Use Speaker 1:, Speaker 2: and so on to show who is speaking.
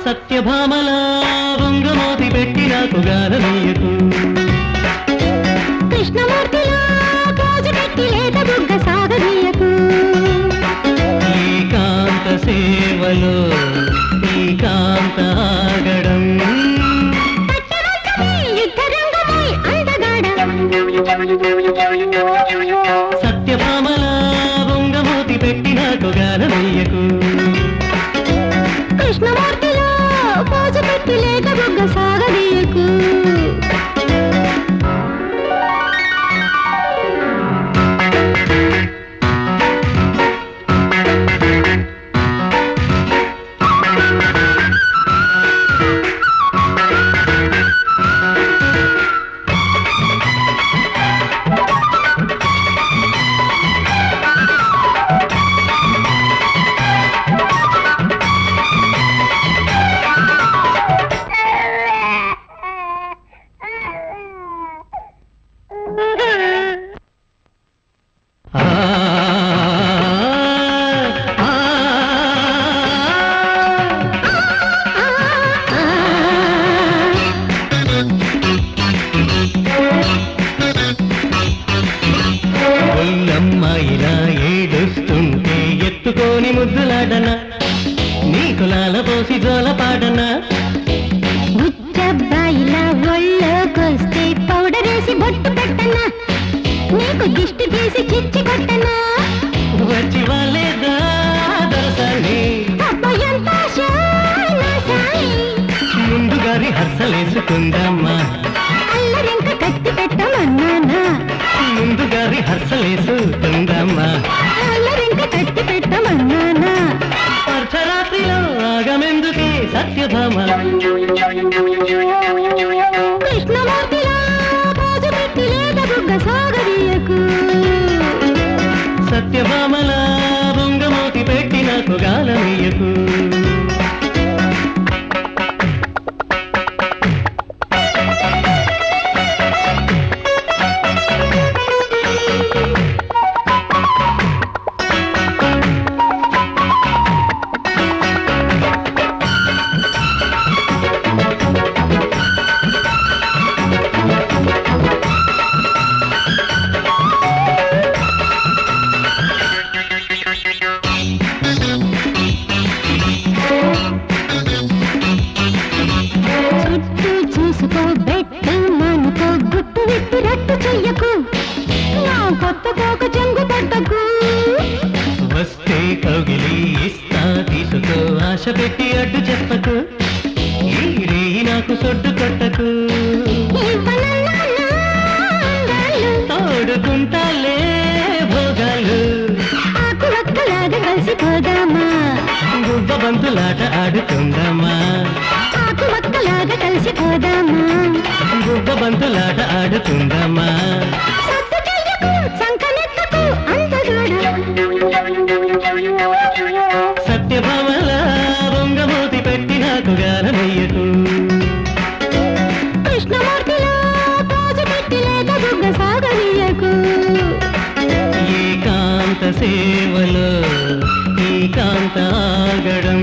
Speaker 1: సత్యభామల వంగమోతి పెట్టి నాకు గానమీయకు
Speaker 2: కృష్ణమూర్తిలో గాజు పెట్టి లేత బుగ్గ సాగనీయకు
Speaker 1: ఏకాంత సేవలో ఏకాంత ఆగడం
Speaker 2: యుద్ధరంగమై అందగాడ
Speaker 1: సత్యభామల వంగమోతి పెట్టి నాకు గానమీయకు
Speaker 2: కృష్ణమూర్తిలో గాజు పెట్టి లేత బుగ్గ సాగనీయకు
Speaker 1: ఒళ్ళమ్మాయిలా ఏడుస్తుంటే ఎత్తుకోని ముద్దులాడనా నీకు లాలపోసి జోలపాడనా
Speaker 2: ముచ్చబ్బాయిలా ఒళ్ళోకొస్తే పౌడరేసి బొట్టు పెట్టనా నీకు దిష్టి తీసి చిచ్చి కొట్టనా
Speaker 1: వచ్చి వాళ్ళేదా దొరసాని
Speaker 2: అబ్బయంత సాయి
Speaker 1: ముందుగా రిహర్సలేసుకుందామా
Speaker 2: అల్లరింక కట్టి పెట్టమన్నానా
Speaker 1: ముందుగా రిహర్సలేసుకుందామా
Speaker 2: అల్లరింక కట్టి పెట్టమన్నానా
Speaker 1: అర్ధరాత్రిలో ఆగమెందుకే సత్యభామ
Speaker 2: కృష్ణమూర్తిలా గాజు పెట్టి లేత బుగ్గ సాగనీయకు
Speaker 1: సత్యభామల బొంగమోతి పెట్టి నాకు గానమీయకు
Speaker 2: చుట్టూ చూసుకో బెట్టు మనుకో గుట్టు విప్పి రట్టు చెయ్యకు నా కొత్త కోక చెంగు పట్టకు
Speaker 1: వస్తే కౌగిలి ఇస్తా తీసుకో ఆశ పెట్టి అడ్డు చెప్పకు ఈ రేయి నాకు సొడ్డు కొట్టకు తోడుకుంటాలే భోగాలు
Speaker 2: ఆకు ఒక్కలాగా కలిసిపోదామా
Speaker 1: గుబ్బ బంతులాట ఆడుకుందామా
Speaker 2: ఆకు ఒక్కలాగా కలిసిపోదామా
Speaker 1: గుబ్బ బంతులాట ఆడుకుందామా
Speaker 2: సత్తు చెయ్యకు సంకనెత్తకు అందగాడ
Speaker 1: సత్యభామల బొంగమూతి పెట్టి నాకు గానమయ్యకు
Speaker 2: కృష్ణమూర్తిలో గాజు పెట్టి లేత బుగ్గ సాగనీయకు
Speaker 1: ఏకాంత సేవలో ఏకాంత ఆగడం